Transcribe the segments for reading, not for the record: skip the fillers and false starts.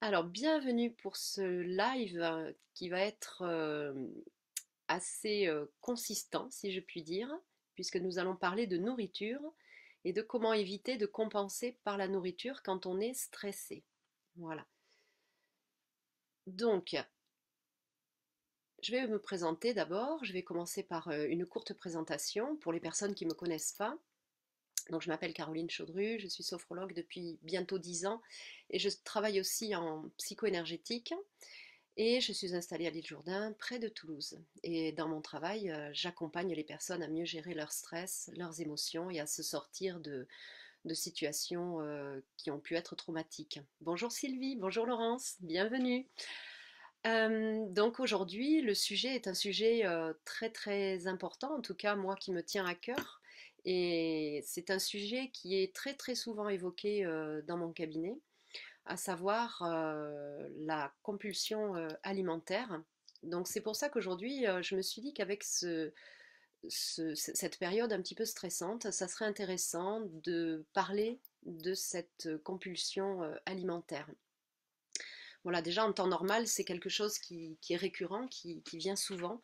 Alors, bienvenue pour ce live qui va être assez consistant, si je puis dire, puisque nous allons parler de nourriture et de comment éviter de compenser par la nourriture quand on est stressé. Voilà. Donc, je vais me présenter d'abord. Je vais commencer par une courte présentation pour les personnes qui ne me connaissent pas. Donc, je m'appelle Caroline Chaudru, je suis sophrologue depuis bientôt 10 ans et je travaille aussi en psycho-énergétique. Et je suis installée à l'île Jourdain, près de Toulouse. Et dans mon travail, j'accompagne les personnes à mieux gérer leur stress, leurs émotions et à se sortir de situations qui ont pu être traumatiques. Bonjour Sylvie, bonjour Laurence, bienvenue. Donc aujourd'hui, le sujet est un sujet très très important, en tout cas moi qui me tient à cœur. Et c'est un sujet qui est très très souvent évoqué dans mon cabinet, à savoir la compulsion alimentaire. Donc c'est pour ça qu'aujourd'hui, je me suis dit qu'avec cette période un petit peu stressante, ça serait intéressant de parler de cette compulsion alimentaire. Voilà, déjà en temps normal, c'est quelque chose qui est récurrent, qui vient souvent,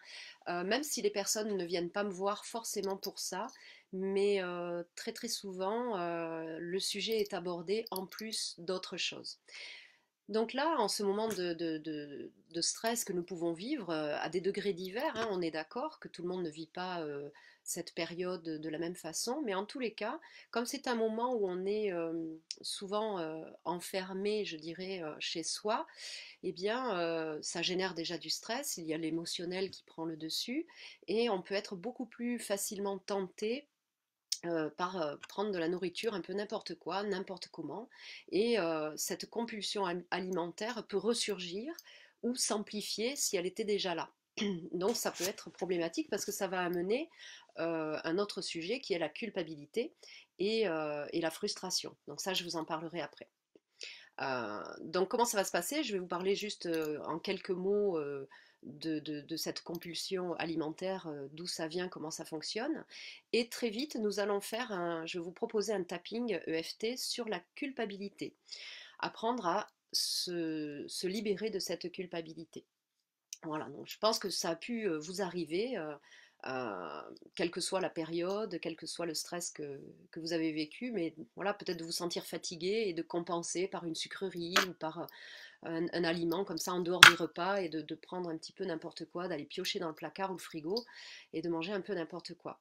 même si les personnes ne viennent pas me voir forcément pour ça, mais très très souvent, le sujet est abordé en plus d'autres choses. Donc là, en ce moment de stress que nous pouvons vivre, à des degrés divers, hein, on est d'accord que tout le monde ne vit pas cette période de la même façon, mais en tous les cas, comme c'est un moment où on est souvent enfermé, je dirais, chez soi, eh bien, ça génère déjà du stress, il y a l'émotionnel qui prend le dessus, et on peut être beaucoup plus facilement tenté par prendre de la nourriture un peu n'importe quoi, n'importe comment. Et cette compulsion alimentaire peut ressurgir ou s'amplifier si elle était déjà là. Donc ça peut être problématique parce que ça va amener un autre sujet qui est la culpabilité et la frustration. Donc ça, je vous en parlerai après. Donc comment ça va se passer? Je vais vous parler juste en quelques mots de cette compulsion alimentaire, d'où ça vient, comment ça fonctionne. Et très vite, nous allons faire je vais vous proposer un tapping EFT sur la culpabilité. Apprendre à se libérer de cette culpabilité. Voilà, donc je pense que ça a pu vous arriver, euh, quelle que soit la période, quel que soit le stress que vous avez vécu, mais voilà, peut-être de vous sentir fatigué et de compenser par une sucrerie ou par un aliment comme ça en dehors du repas et de prendre un petit peu n'importe quoi, d'aller piocher dans le placard ou le frigo et de manger un peu n'importe quoi.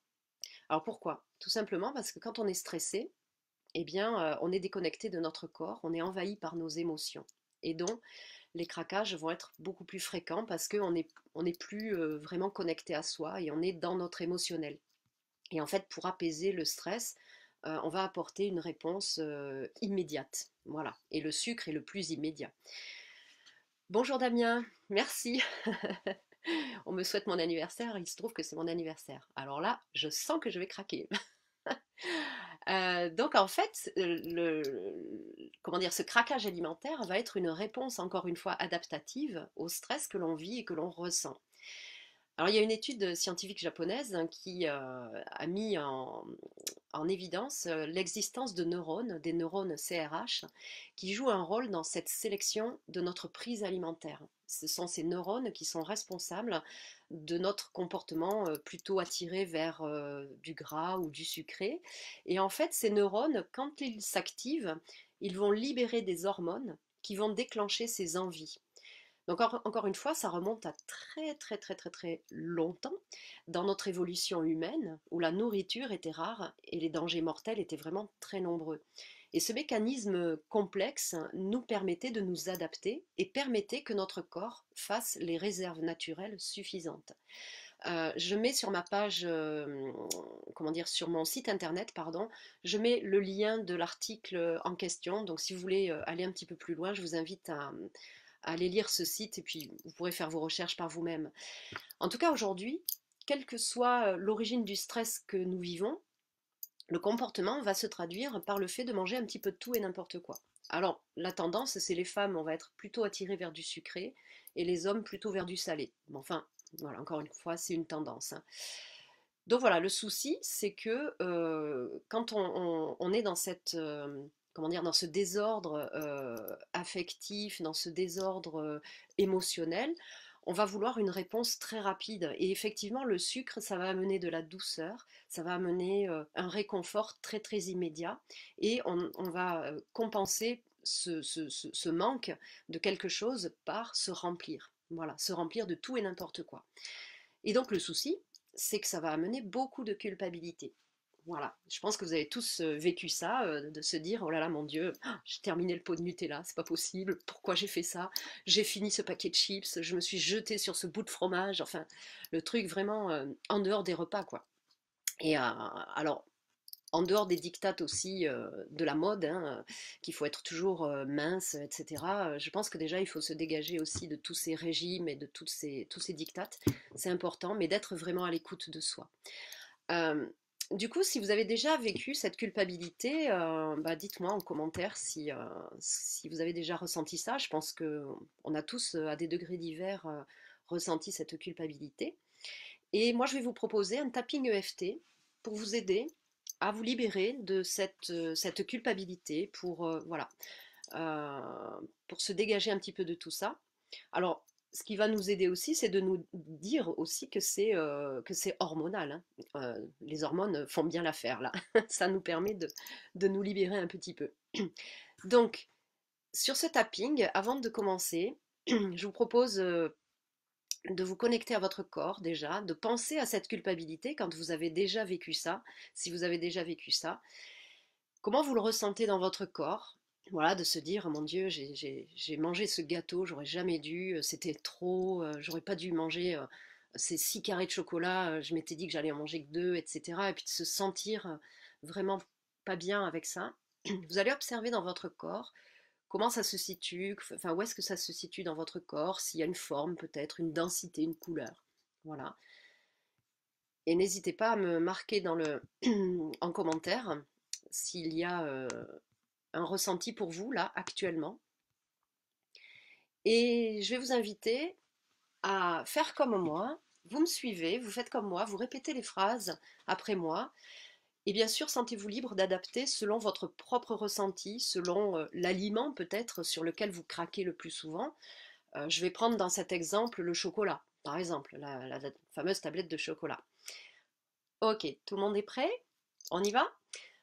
Alors pourquoi? Tout simplement parce que quand on est stressé, eh bien, on est déconnecté de notre corps, on est envahi par nos émotions. Et donc, les craquages vont être beaucoup plus fréquents parce qu'on n'est on est plus vraiment connecté à soi et on est dans notre émotionnel. Et en fait, pour apaiser le stress, on va apporter une réponse immédiate. Voilà. Et le sucre est le plus immédiat. Bonjour Damien, merci. On me souhaite mon anniversaire, il se trouve que c'est mon anniversaire. Alors là, je sens que je vais craquer. Donc en fait, comment dire, ce craquage alimentaire va être une réponse encore une fois adaptative au stress que l'on vit et que l'on ressent. Alors il y a une étude scientifique japonaise qui a mis en évidence l'existence de neurones, des neurones CRH, qui jouent un rôle dans cette sélection de notre prise alimentaire. Ce sont ces neurones qui sont responsables de notre comportement plutôt attiré vers du gras ou du sucré. Et en fait, ces neurones, quand ils s'activent, ils vont libérer des hormones qui vont déclencher ces envies. Donc encore une fois, ça remonte à très très très très très longtemps dans notre évolution humaine où la nourriture était rare et les dangers mortels étaient vraiment très nombreux. Et ce mécanisme complexe nous permettait de nous adapter et permettait que notre corps fasse les réserves naturelles suffisantes. Je mets sur ma page, comment dire, sur mon site internet, pardon, je mets le lien de l'article en question. Donc si vous voulez aller un petit peu plus loin, je vous invite à aller lire ce site et puis vous pourrez faire vos recherches par vous-même. En tout cas, aujourd'hui, quelle que soit l'origine du stress que nous vivons, le comportement va se traduire par le fait de manger un petit peu de tout et n'importe quoi. Alors, la tendance, c'est les femmes, on va être plutôt attirées vers du sucré et les hommes plutôt vers du salé. Bon, enfin, voilà, encore une fois, c'est une tendance, hein. Donc voilà, le souci, c'est que quand on est dans cette comment dire, dans ce désordre affectif, dans ce désordre émotionnel, on va vouloir une réponse très rapide. Et effectivement, le sucre, ça va amener de la douceur, ça va amener un réconfort très très immédiat, et on va compenser ce manque de quelque chose par se remplir. Voilà, se remplir de tout et n'importe quoi. Et donc le souci, c'est que ça va amener beaucoup de culpabilité. Voilà, je pense que vous avez tous vécu ça, de se dire oh là là mon Dieu, j'ai terminé le pot de Nutella, c'est pas possible, pourquoi j'ai fait ça? J'ai fini ce paquet de chips, je me suis jetée sur ce bout de fromage, enfin le truc vraiment en dehors des repas quoi. Et alors en dehors des dictates aussi de la mode, hein, qu'il faut être toujours mince, etc. Je pense que déjà il faut se dégager aussi de tous ces régimes et de tous ces dictates. C'est important, mais d'être vraiment à l'écoute de soi. Euh, du coup, si vous avez déjà vécu cette culpabilité, bah dites-moi en commentaire si vous avez déjà ressenti ça. Je pense que on a tous, à des degrés divers, ressenti cette culpabilité. Et moi, je vais vous proposer un tapping EFT pour vous aider à vous libérer de cette culpabilité, voilà, euh, pour se dégager un petit peu de tout ça. Alors, ce qui va nous aider aussi, c'est de nous dire aussi que c'est hormonal, hein. Les hormones font bien l'affaire là. Ça nous permet de nous libérer un petit peu. Donc, sur ce tapping, avant de commencer, je vous propose de vous connecter à votre corps déjà, de penser à cette culpabilité quand vous avez déjà vécu ça, si vous avez déjà vécu ça. Comment vous le ressentez dans votre corps? Voilà, de se dire, oh mon Dieu, j'ai mangé ce gâteau, j'aurais jamais dû, c'était trop, j'aurais pas dû manger ces 6 carrés de chocolat, je m'étais dit que j'allais en manger que deux, etc. Et puis de se sentir vraiment pas bien avec ça. Vous allez observer dans votre corps comment ça se situe, enfin où est-ce que ça se situe dans votre corps, s'il y a une forme peut-être, une densité, une couleur. Voilà. Et n'hésitez pas à me marquer en commentaire s'il y a un ressenti pour vous là actuellement. Et je vais vous inviter à faire comme moi. Vous me suivez, vous faites comme moi, vous répétez les phrases après moi. Et bien sûr, sentez-vous libre d'adapter selon votre propre ressenti, selon l'aliment peut-être sur lequel vous craquez le plus souvent. Je vais prendre dans cet exemple le chocolat, par exemple, la fameuse tablette de chocolat. Ok, tout le monde est prêt? On y va?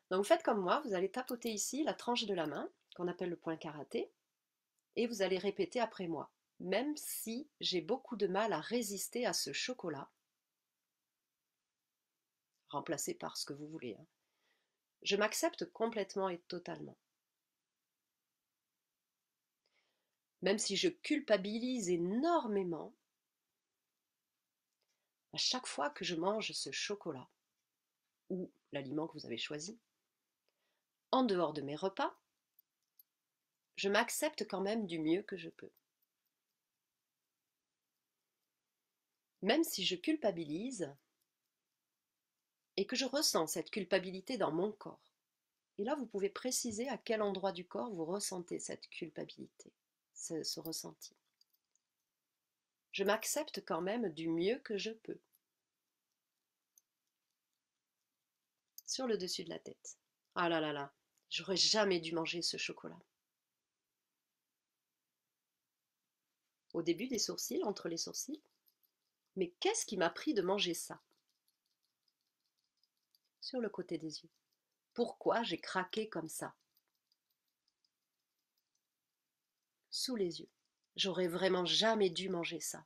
Donc vous faites comme moi, vous allez tapoter ici la tranche de la main, qu'on appelle le point karaté, et vous allez répéter après moi. Même si j'ai beaucoup de mal à résister à ce chocolat, remplacé par ce que vous voulez, hein, je m'accepte complètement et totalement. Même si je culpabilise énormément à chaque fois que je mange ce chocolat, ou l'aliment que vous avez choisi, en dehors de mes repas, je m'accepte quand même du mieux que je peux. Même si je culpabilise et que je ressens cette culpabilité dans mon corps. Et là, vous pouvez préciser à quel endroit du corps vous ressentez cette culpabilité, ce ressenti. Je m'accepte quand même du mieux que je peux. Sur le dessus de la tête. Ah là là là, j'aurais jamais dû manger ce chocolat. Au début des sourcils, entre les sourcils. Mais qu'est-ce qui m'a pris de manger ça? Sur le côté des yeux. Pourquoi j'ai craqué comme ça? Sous les yeux. J'aurais vraiment jamais dû manger ça.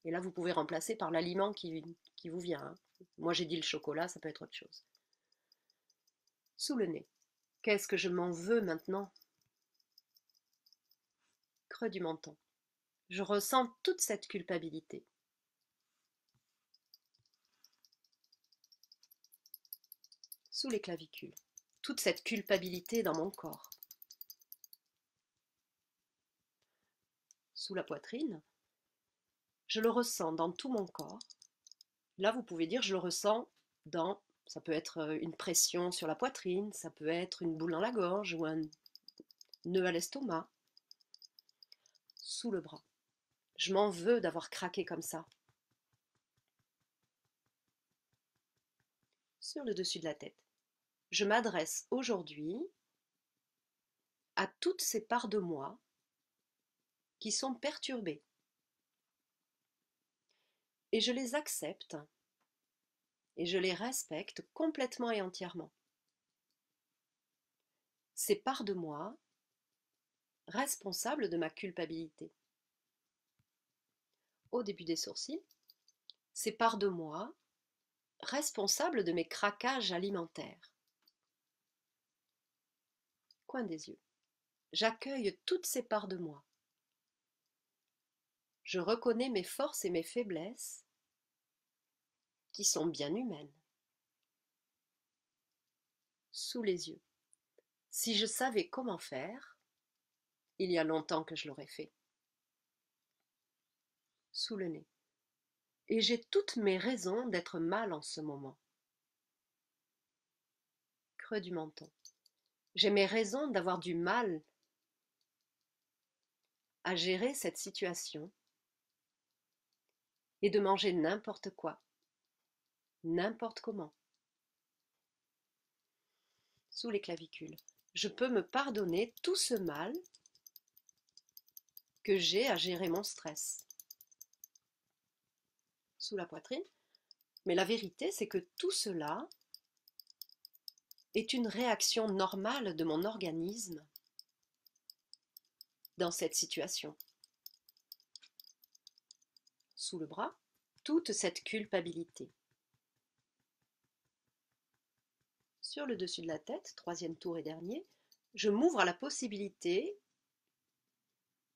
Et là, vous pouvez remplacer par l'aliment qui vous vient, hein. Moi, j'ai dit le chocolat, ça peut être autre chose. Sous le nez. Qu'est-ce que je m'en veux maintenant? Creux du menton. Je ressens toute cette culpabilité. Sous les clavicules. Toute cette culpabilité dans mon corps. Sous la poitrine. Je le ressens dans tout mon corps. Là, vous pouvez dire je le ressens dans, ça peut être une pression sur la poitrine, ça peut être une boule dans la gorge ou un nœud à l'estomac. Sous le bras. Je m'en veux d'avoir craqué comme ça. Sur le dessus de la tête. Je m'adresse aujourd'hui à toutes ces parts de moi qui sont perturbées. Et je les accepte et je les respecte complètement et entièrement. Ces parts de moi responsables de ma culpabilité. Au début des sourcils, ces parts de moi responsables de mes craquages alimentaires. Coin des yeux. J'accueille toutes ces parts de moi. Je reconnais mes forces et mes faiblesses qui sont bien humaines. Sous les yeux. Si je savais comment faire, il y a longtemps que je l'aurais fait. Sous le nez. Et j'ai toutes mes raisons d'être mal en ce moment. Creux du menton. J'ai mes raisons d'avoir du mal à gérer cette situation et de manger n'importe quoi, n'importe comment. Sous les clavicules. Je peux me pardonner tout ce mal que j'ai à gérer mon stress. Sous la poitrine. Mais la vérité, c'est que tout cela est une réaction normale de mon organisme dans cette situation. Sous le bras, toute cette culpabilité. Sur le dessus de la tête, troisième tour et dernier, je m'ouvre à la possibilité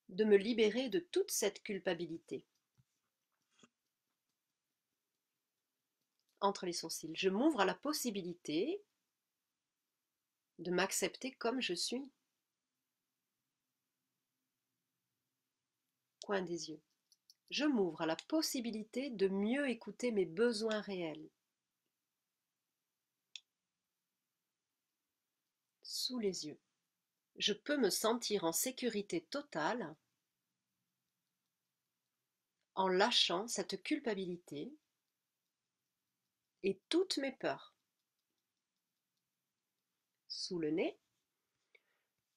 de me libérer de toute cette culpabilité. Entre les sourcils, je m'ouvre à la possibilité de m'accepter comme je suis. Coin des yeux. Je m'ouvre à la possibilité de mieux écouter mes besoins réels. Sous les yeux. Je peux me sentir en sécurité totale en lâchant cette culpabilité et toutes mes peurs. Sous le nez,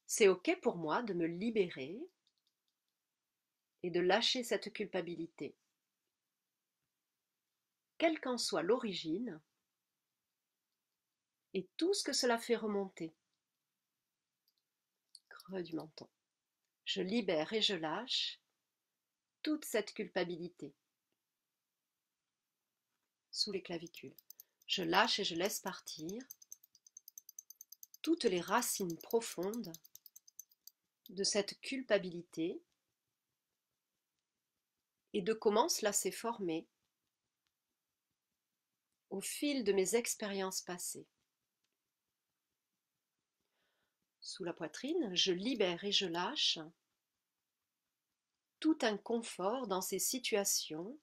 c'est OK pour moi de me libérer et de lâcher cette culpabilité. Quelle qu'en soit l'origine et tout ce que cela fait remonter. Creux du menton. Je libère et je lâche toute cette culpabilité. Sous les clavicules. Je lâche et je laisse partir toutes les racines profondes de cette culpabilité et de comment cela s'est formé au fil de mes expériences passées. Sous la poitrine, je libère et je lâche tout inconfort dans ces situations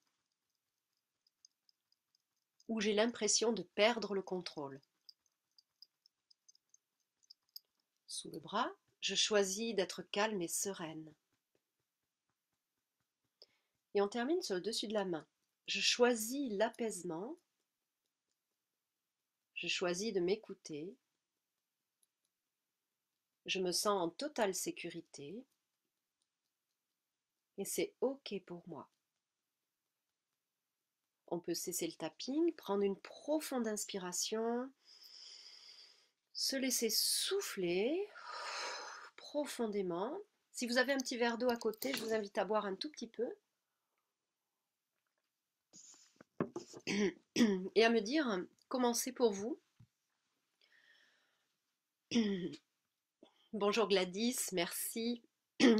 où j'ai l'impression de perdre le contrôle. Sous le bras, je choisis d'être calme et sereine. Et on termine sur le dessus de la main. Je choisis l'apaisement, je choisis de m'écouter, je me sens en totale sécurité et c'est OK pour moi. On peut cesser le tapping, prendre une profonde inspiration, se laisser souffler profondément. Si vous avez un petit verre d'eau à côté, je vous invite à boire un tout petit peu et à me dire comment c'est pour vous. Bonjour Gladys, merci.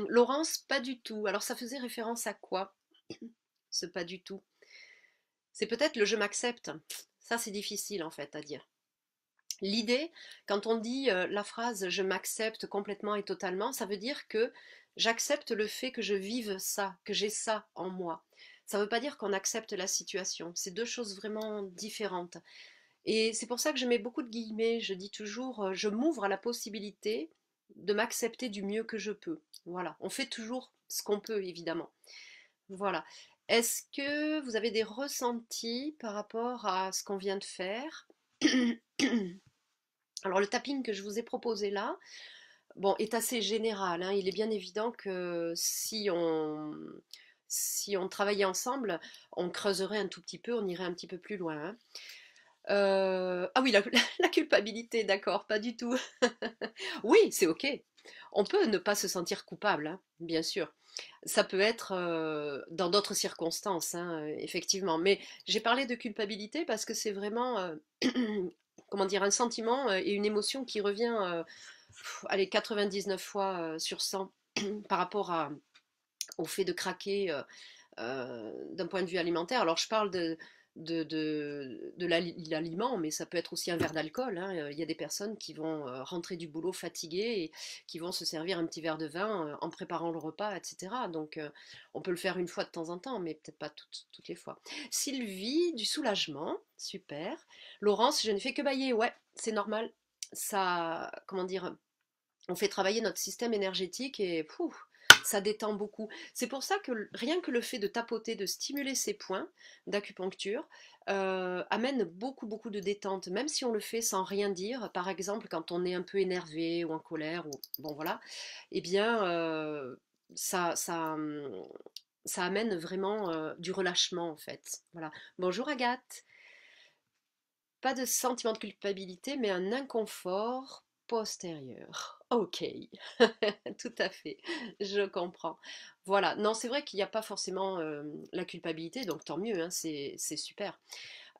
Laurence, pas du tout. Alors ça faisait référence à quoi, ce pas du tout? C'est peut-être le je m'accepte. Ça c'est difficile en fait à dire. L'idée, quand on dit la phrase je m'accepte complètement et totalement, ça veut dire que j'accepte le fait que je vive ça, que j'ai ça en moi. Ça ne veut pas dire qu'on accepte la situation. C'est deux choses vraiment différentes. Et c'est pour ça que je mets beaucoup de guillemets. Je dis toujours je m'ouvre à la possibilité de m'accepter du mieux que je peux. Voilà. On fait toujours ce qu'on peut, évidemment. Voilà. Est-ce que vous avez des ressentis par rapport à ce qu'on vient de faire? Alors le tapping que je vous ai proposé là, bon, est assez général, hein. Il est bien évident que si on travaillait ensemble, on creuserait un tout petit peu, on irait un petit peu plus loin, hein. Ah oui, la culpabilité, d'accord, pas du tout. Oui, c'est ok. On peut ne pas se sentir coupable, hein, bien sûr. Ça peut être dans d'autres circonstances, hein, effectivement. Mais j'ai parlé de culpabilité parce que c'est vraiment, comment dire, un sentiment et une émotion qui revient, allez, 99 fois sur 100 par rapport au fait de craquer d'un point de vue alimentaire. Alors je parle de l'aliment, mais ça peut être aussi un verre d'alcool, hein. Il y a des personnes qui vont rentrer du boulot fatiguées et qui vont se servir un petit verre de vin en préparant le repas, etc. Donc on peut le faire une fois de temps en temps, mais peut-être pas toutes les fois. Sylvie, du soulagement, super. Laurence, je ne fais que bailler, ouais, c'est normal. Ça, comment dire, on fait travailler notre système énergétique et ça détend beaucoup. C'est pour ça que rien que le fait de tapoter, de stimuler ces points d'acupuncture, amène beaucoup, beaucoup de détente, même si on le fait sans rien dire. Par exemple, quand on est un peu énervé ou en colère, ou bon voilà, eh bien, ça, ça, ça amène vraiment du relâchement en fait. Voilà. Bonjour Agathe. Pas de sentiment de culpabilité, mais un inconfort postérieur. Ok, tout à fait, je comprends. Voilà, non, c'est vrai qu'il n'y a pas forcément la culpabilité, donc tant mieux, hein, c'est super.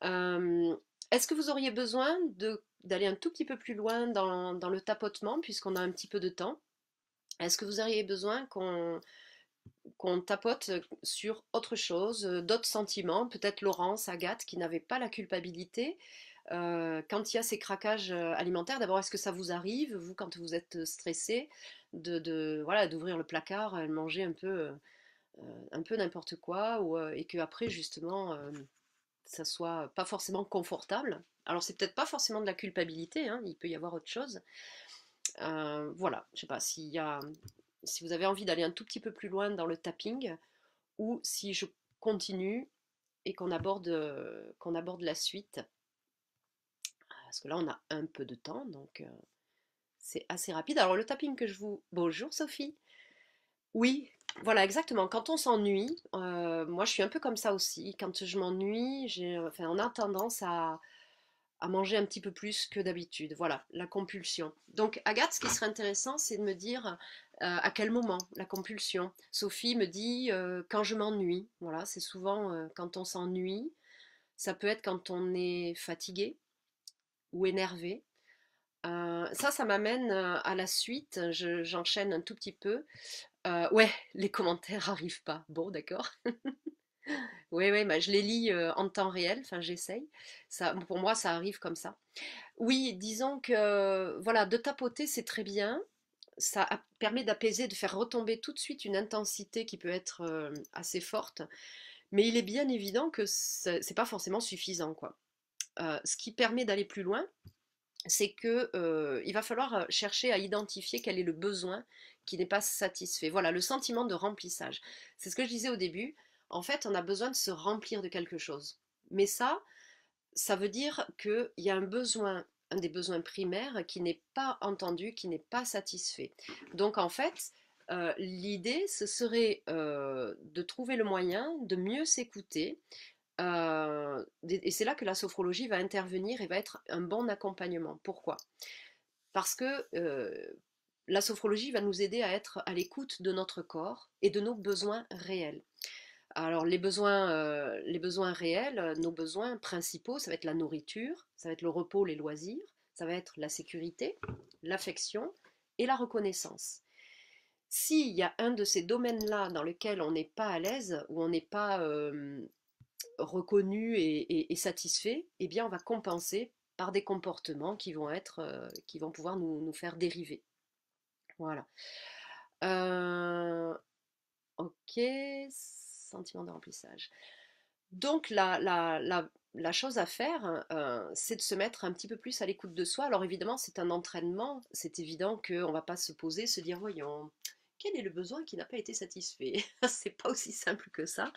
Euh, Est-ce que vous auriez besoin d'aller un tout petit peu plus loin dans le tapotement, puisqu'on a un petit peu de temps? Est-ce que vous auriez besoin qu'on tapote sur autre chose, d'autres sentiments, peut-être Laurence, Agathe, qui n'avait pas la culpabilité, quand il y a ces craquages alimentaires, d'abord, est-ce que ça vous arrive, vous, quand vous êtes stressé, voilà, d'ouvrir le placard, de manger un peu n'importe quoi, et que après, justement, ça soit pas forcément confortable. Alors, c'est peut-être pas forcément de la culpabilité, hein, il peut y avoir autre chose. Voilà, je sais pas si vous avez envie d'aller un tout petit peu plus loin dans le tapping, ou si je continue et qu'on aborde la suite, parce que là, on a un peu de temps, donc c'est assez rapide. Alors, le tapping que je vous... Bonjour Sophie. Oui, voilà, exactement. Quand on s'ennuie, moi je suis un peu comme ça aussi. Quand je m'ennuie, enfin, on a tendance à manger un petit peu plus que d'habitude. Voilà, la compulsion. Donc, Agathe, ce qui serait intéressant, c'est de me dire à quel moment la compulsion. Sophie me dit quand je m'ennuie. Voilà, c'est souvent quand on s'ennuie. Ça peut être quand on est fatigué ou énervé. Ça m'amène à la suite. J'enchaîne un tout petit peu. Ouais, les commentaires arrivent pas. Bon, d'accord. Oui, oui, bah, je les lis en temps réel. Enfin, j'essaye. Ça, pour moi, ça arrive comme ça. Oui, disons que voilà, de tapoter, c'est très bien. Permet d'apaiser, de faire retomber tout de suite une intensité qui peut être assez forte. Mais il est bien évident que c'est pas forcément suffisant, quoi. Ce qui permet d'aller plus loin, c'est que il va falloir chercher à identifier quel est le besoin qui n'est pas satisfait. Voilà, le sentiment de remplissage. C'est ce que je disais au début. En fait, on a besoin de se remplir de quelque chose. Mais ça veut dire qu'il y a un des besoins primaires qui n'est pas entendu, qui n'est pas satisfait. Donc en fait, l'idée, ce serait de trouver le moyen de mieux s'écouter, et c'est là que la sophrologie va intervenir et va être un bon accompagnement. Pourquoi? Parce que la sophrologie va nous aider à être à l'écoute de notre corps et de nos besoins réels. Alors les besoins réels, nos besoins principaux, ça va être la nourriture, ça va être le repos, les loisirs, ça va être la sécurité, l'affection et la reconnaissance. S'il y a un de ces domaines-là dans lequel on n'est pas à l'aise, ou on n'est pas reconnu et satisfait, eh bien on va compenser par des comportements qui vont pouvoir nous faire dériver. Voilà. Euh, ok, sentiment de remplissage. Donc la chose à faire, c'est de se mettre un petit peu plus à l'écoute de soi. Alors évidemment, c'est un entraînement. C'est évident qu'on ne va pas se poser, se dire, voyons, quel est le besoin qui n'a pas été satisfait? C'est pas aussi simple que ça.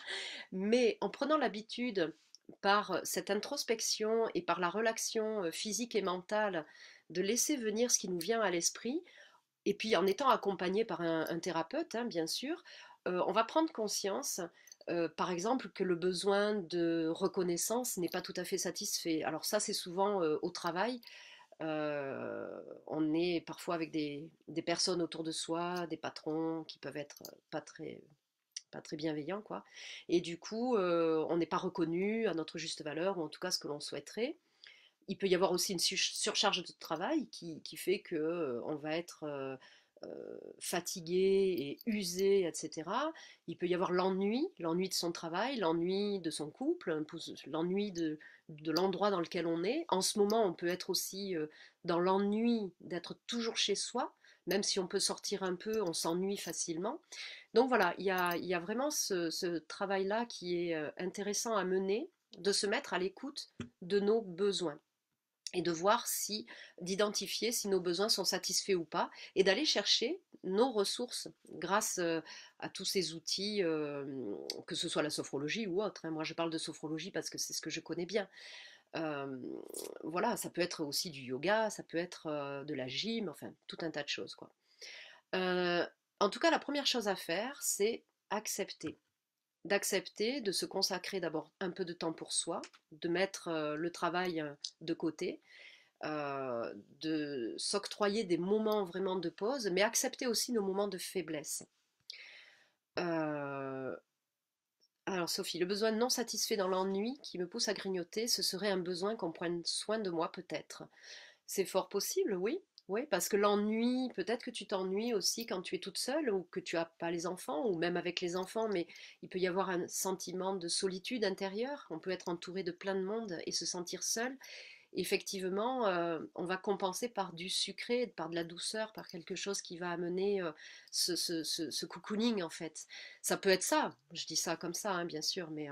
Mais en prenant l'habitude, par cette introspection et par la relaxation physique et mentale, de laisser venir ce qui nous vient à l'esprit, Et puis en étant accompagné par un thérapeute, hein, bien sûr, on va prendre conscience, par exemple, que le besoin de reconnaissance n'est pas tout à fait satisfait. Alors ça, c'est souvent au travail. On est parfois avec des personnes autour de soi, des patrons qui peuvent être pas très bienveillants, quoi. Et du coup, on n'est pas reconnu à notre juste valeur, ou en tout cas ce que l'on souhaiterait. Il peut y avoir aussi une surcharge de travail qui fait que on va être fatigué et usé, etc. Il peut y avoir l'ennui de son travail, l'ennui de son couple, l'ennui de l'endroit dans lequel on est. En ce moment, on peut être aussi dans l'ennui d'être toujours chez soi. Même si on peut sortir un peu, on s'ennuie facilement. Donc voilà, il y a vraiment ce travail-là qui est intéressant à mener, de se mettre à l'écoute de nos besoins et de voir si, d'identifier si nos besoins sont satisfaits ou pas, et d'aller chercher nos ressources grâce à tous ces outils, que ce soit la sophrologie ou autre, hein. Moi, je parle de sophrologie parce que c'est ce que je connais bien. Euh, voilà, ça peut être aussi du yoga, ça peut être de la gym, enfin, tout un tas de choses, quoi. Euh, En tout cas, la première chose à faire, c'est accepter. D'accepter, de se consacrer d'abord un peu de temps pour soi, de mettre le travail de côté, de s'octroyer des moments vraiment de pause, mais accepter aussi nos moments de faiblesse. Euh, alors Sophie, le besoin non satisfait dans l'ennui qui me pousse à grignoter, ce serait un besoin qu'on prenne soin de moi peut-être. C'est fort possible, oui. Oui, parce que l'ennui, peut-être que tu t'ennuies aussi quand tu es toute seule ou que tu n'as pas les enfants, ou même avec les enfants, mais il peut y avoir un sentiment de solitude intérieure. On peut être entouré de plein de monde et se sentir seul. Effectivement, on va compenser par du sucré, par de la douceur, par quelque chose qui va amener ce cocooning en fait. Ça peut être ça, je dis ça comme ça, hein, bien sûr, mais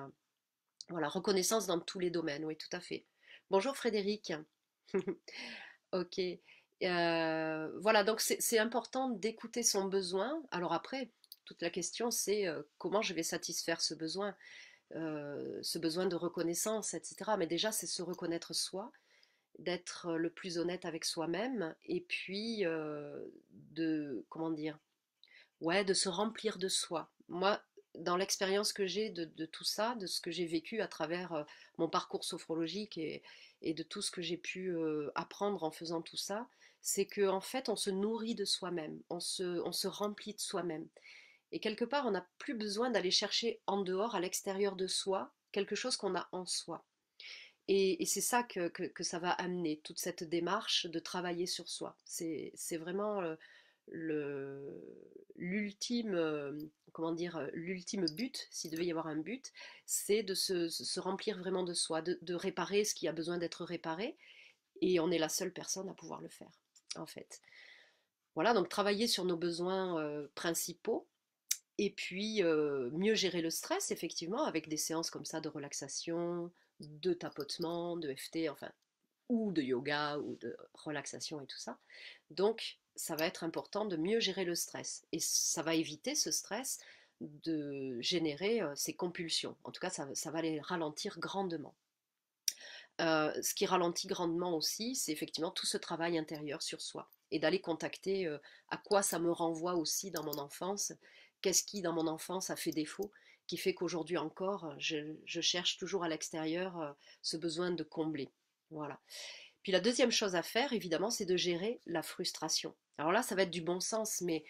voilà, reconnaissance dans tous les domaines, oui, tout à fait. Bonjour Frédéric. Ok. Voilà, donc c'est important d'écouter son besoin. Alors après, toute la question c'est comment je vais satisfaire ce besoin de reconnaissance, etc. Mais déjà, c'est se reconnaître soi, d'être le plus honnête avec soi-même, et puis de, comment dire, ouais, de se remplir de soi. Moi, dans l'expérience que j'ai de tout ça, de ce que j'ai vécu à travers mon parcours sophrologique et de tout ce que j'ai pu apprendre en faisant tout ça, c'est qu'en en fait, on se nourrit de soi-même, on se remplit de soi-même. Et quelque part, on n'a plus besoin d'aller chercher en dehors, à l'extérieur de soi, quelque chose qu'on a en soi. Et c'est ça que ça va amener, toute cette démarche de travailler sur soi. C'est vraiment le- l'ultime, comment dire, l'ultime but, s'il devait y avoir un but, c'est de se remplir vraiment de soi, de réparer ce qui a besoin d'être réparé. Et on est la seule personne à pouvoir le faire, en fait. Voilà, donc travailler sur nos besoins principaux. Et puis, mieux gérer le stress, effectivement, avec des séances comme ça de relaxation, de tapotement, de FT, enfin, ou de yoga, ou de relaxation et tout ça. Donc, ça va être important de mieux gérer le stress. Et ça va éviter ce stress de générer ces compulsions. En tout cas, ça va les ralentir grandement. Ce qui ralentit grandement aussi, c'est effectivement tout ce travail intérieur sur soi. Et d'aller contacter à quoi ça me renvoie aussi dans mon enfance, qu'est-ce qui dans mon enfance a fait défaut, qui fait qu'aujourd'hui encore, je cherche toujours à l'extérieur ce besoin de combler. Voilà. Puis la deuxième chose à faire, évidemment, c'est de gérer la frustration. Alors là, ça va être du bon sens, mais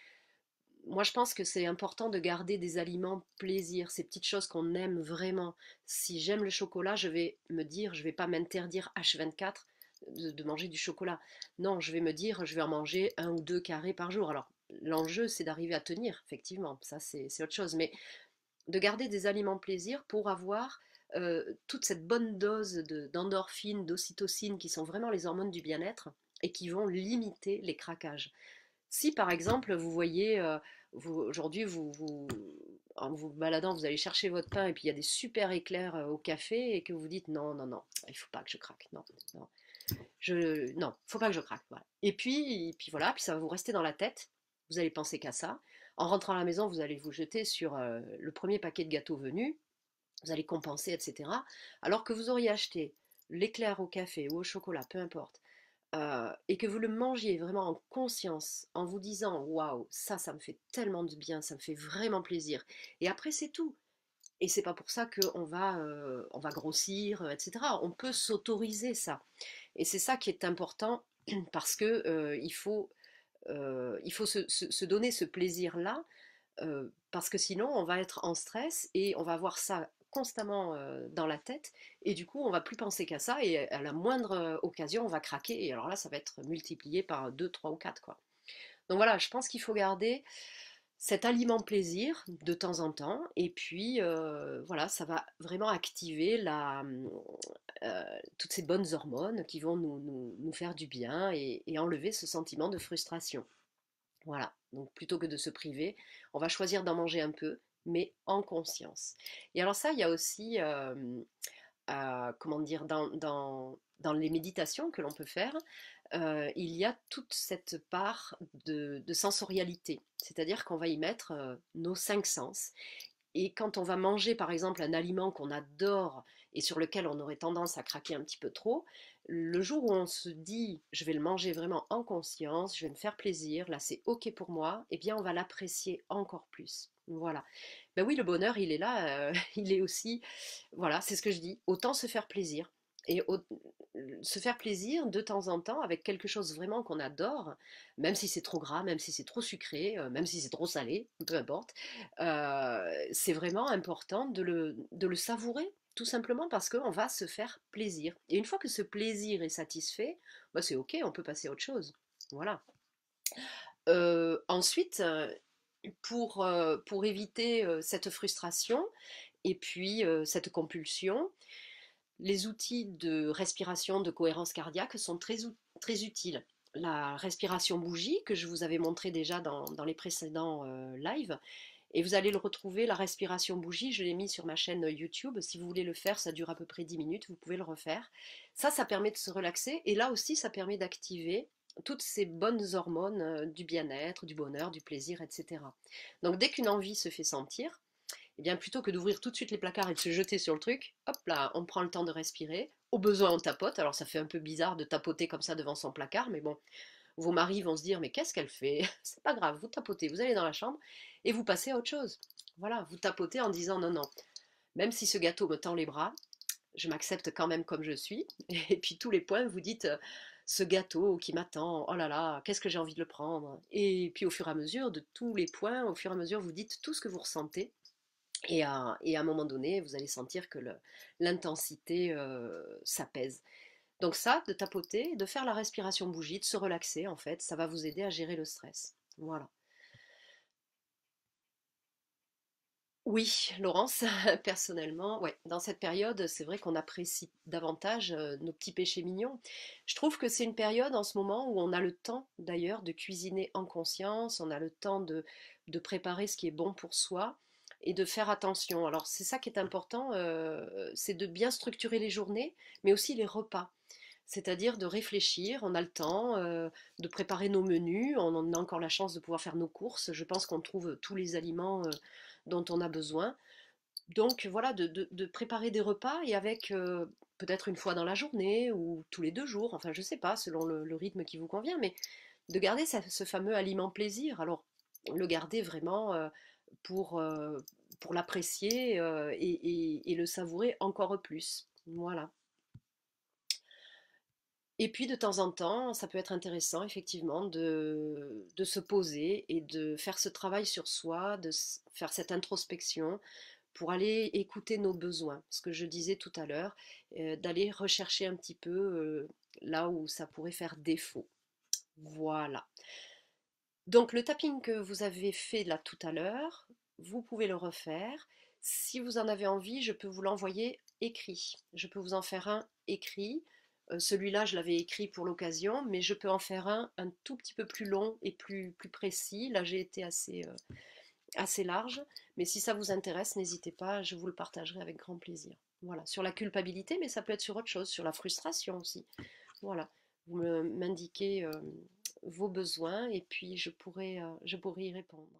moi, je pense que c'est important de garder des aliments plaisir, ces petites choses qu'on aime vraiment. Si j'aime le chocolat, je vais me dire, je vais pas m'interdire H24 de manger du chocolat. Non, je vais me dire, je vais en manger un ou deux carrés par jour. Alors, l'enjeu, c'est d'arriver à tenir, effectivement, ça c'est autre chose. Mais de garder des aliments plaisir pour avoir toute cette bonne dose d'endorphine, d'ocytocine, qui sont vraiment les hormones du bien-être et qui vont limiter les craquages. Si par exemple vous voyez, aujourd'hui en vous baladant, vous allez chercher votre pain et puis il y a des super éclairs au café et que vous dites non, non, non, il faut pas que je craque, non, non, non, faut pas que je craque, voilà. Et puis voilà, puis ça va vous rester dans la tête, vous allez penser qu'à ça. En rentrant à la maison, vous allez vous jeter sur le premier paquet de gâteaux venu, vous allez compenser, etc. Alors que vous auriez acheté l'éclair au café ou au chocolat, peu importe, et que vous le mangiez vraiment en conscience, en vous disant waouh, ça me fait tellement de bien, ça me fait vraiment plaisir. Et après, c'est tout. Et c'est pas pour ça on va grossir, etc. On peut s'autoriser ça. Et c'est ça qui est important parce que il faut se donner ce plaisir-là parce que sinon on va être en stress et on va avoir ça constamment dans la tête et du coup on va plus penser qu'à ça et à la moindre occasion on va craquer et alors là ça va être multiplié par 2, 3 ou 4 quoi. Donc voilà, je pense qu'il faut garder cet aliment plaisir de temps en temps et puis voilà, ça va vraiment activer toutes ces bonnes hormones qui vont nous faire du bien et enlever ce sentiment de frustration. Voilà, donc plutôt que de se priver, on va choisir d'en manger un peu, mais en conscience. Et alors ça, il y a aussi, comment dire, dans les méditations que l'on peut faire, il y a toute cette part de sensorialité, c'est-à-dire qu'on va y mettre nos cinq sens. Et quand on va manger, par exemple, un aliment qu'on adore et sur lequel on aurait tendance à craquer un petit peu trop, le jour où on se dit je vais le manger vraiment en conscience, je vais me faire plaisir, là c'est ok pour moi, eh bien on va l'apprécier encore plus. Voilà. Ben oui, le bonheur, il est là, il est aussi, voilà, c'est ce que je dis, autant se faire plaisir. Et se faire plaisir de temps en temps avec quelque chose vraiment qu'on adore, même si c'est trop gras, même si c'est trop sucré, même si c'est trop salé, peu importe, c'est vraiment important de le savourer, tout simplement parce qu'on va se faire plaisir. Et une fois que ce plaisir est satisfait, bah c'est ok, on peut passer à autre chose. Voilà. Ensuite, pour éviter cette frustration et puis cette compulsion, les outils de respiration, de cohérence cardiaque sont très utiles. La respiration bougie, que je vous avais montré déjà dans les précédents lives, et vous allez le retrouver, la respiration bougie, je l'ai mis sur ma chaîne YouTube. Si vous voulez le faire, ça dure à peu près 10 minutes, vous pouvez le refaire. Ça permet de se relaxer, et là aussi, ça permet d'activer toutes ces bonnes hormones du bien-être, du bonheur, du plaisir, etc. Donc dès qu'une envie se fait sentir, et bien plutôt que d'ouvrir tout de suite les placards et de se jeter sur le truc, hop là, on prend le temps de respirer. Au besoin, on tapote. Alors ça fait un peu bizarre de tapoter comme ça devant son placard, mais bon, vos maris vont se dire mais qu'est-ce qu'elle fait? C'est pas grave, vous tapotez, vous allez dans la chambre et vous passez à autre chose. Voilà, vous tapotez en disant non, non, même si ce gâteau me tend les bras, je m'accepte quand même comme je suis. Et puis tous les points, vous dites ce gâteau qui m'attend, oh là là, qu'est-ce que j'ai envie de le prendre. Et puis au fur et à mesure de tous les points, au fur et à mesure, vous dites tout ce que vous ressentez. Et à un moment donné, vous allez sentir que l'intensité s'apaise. Donc ça, de tapoter, de faire la respiration bougie, de se relaxer, en fait, ça va vous aider à gérer le stress. Voilà. Oui, Laurence, personnellement, ouais, dans cette période, c'est vrai qu'on apprécie davantage nos petits péchés mignons. Je trouve que c'est une période en ce moment où on a le temps d'ailleurs de cuisiner en conscience, on a le temps de préparer ce qui est bon pour soi et de faire attention. Alors c'est ça qui est important, c'est de bien structurer les journées, mais aussi les repas. C'est-à-dire de réfléchir, on a le temps de préparer nos menus, on en a encore la chance de pouvoir faire nos courses, je pense qu'on trouve tous les aliments dont on a besoin. Donc voilà, de préparer des repas et avec peut-être une fois dans la journée ou tous les 2 jours, enfin je sais pas, selon le rythme qui vous convient, mais de garder ce fameux aliment plaisir. Alors le garder vraiment pour, euh, pour l'apprécier et le savourer encore plus. Voilà. Et puis de temps en temps, ça peut être intéressant effectivement de se poser et de faire ce travail sur soi, faire cette introspection pour aller écouter nos besoins. Ce que je disais tout à l'heure, d'aller rechercher un petit peu là où ça pourrait faire défaut. Voilà. Donc le tapping que vous avez fait là tout à l'heure, vous pouvez le refaire. Si vous en avez envie, je peux vous l'envoyer écrit. Je peux vous en faire un écrit. Celui-là, je l'avais écrit pour l'occasion, mais je peux en faire un tout petit peu plus long et plus précis. Là, j'ai été assez large, mais si ça vous intéresse, n'hésitez pas, je vous le partagerai avec grand plaisir. Voilà, sur la culpabilité, mais ça peut être sur autre chose, sur la frustration aussi. Voilà, vous m'indiquez vos besoins et puis je pourrai y répondre.